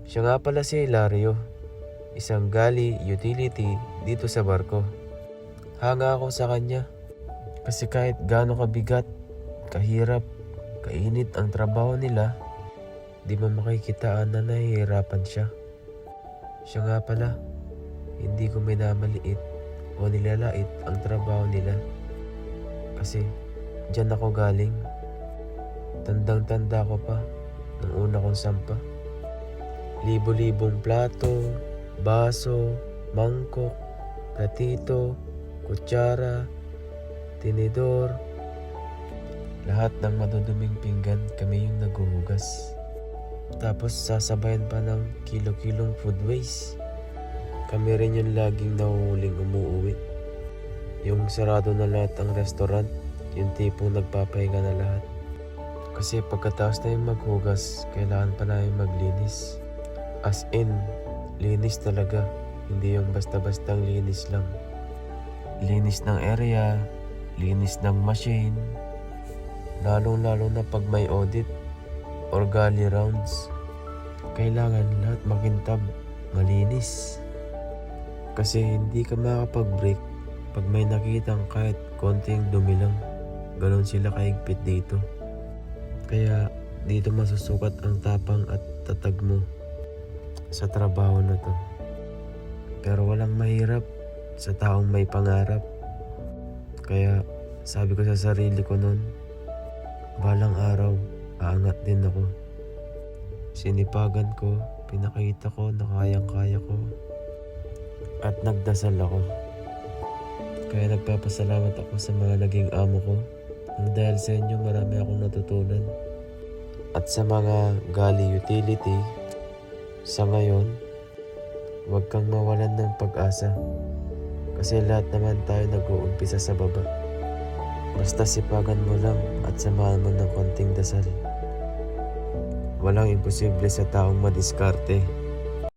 Siya nga pala si Hilario, isang galley utility dito sa barko. Hanga ako sa kanya kasi kahit gaano kabigat, kahirap, kainit ang trabaho nila, di mo makikitaan na nahihirapan siya. Siya nga pala, hindi ko minamaliit o nilalait ang trabaho nila kasi diyan ako galing. Tandang-tanda ko pa nung una kong sampa. Libo-libong plato, baso, mangkok, platito, kutsara, tinidor. Lahat ng maduduming pinggan kami yung naghuhugas. Tapos sasabayan pa ng kilo-kilong food waste. Kami rin yung laging nahuhuling umuuwi. Yung sarado na lahat ang restaurant, yung tipong nagpapahinga na lahat. Kasi pagkatapos na yung maghugas, kailangan pa namin maglinis. As in, linis talaga. Hindi yung basta-bastang linis lang. Linis ng area, linis ng machine. Lalong-lalo na pag may audit or galley rounds. Kailangan lahat makintab, malinis. Kasi hindi ka makakapag-break pag may nakitang kahit konting dumi lang. Ganon sila kahigpit dito. Kaya dito masusukat ang tapang at tatag mo sa trabaho na to. Pero walang mahirap sa taong may pangarap. Kaya sabi ko sa sarili ko noon, balang araw aangat din ako. Sinipagan ko, pinakita ko na kayang-kaya ko. At nagdasal ako. Kaya nagpapasalamat ako sa mga naging amo ko. Dahil sa inyo marami akong natutunan. At sa mga galley utility, sa ngayon, huwag kang mawalan ng pag-asa. Kasi lahat naman tayo nag-uumpisa sa baba. Basta sipagan mo lang at samahan mo ng konting dasal. Walang imposible sa taong madiskarte.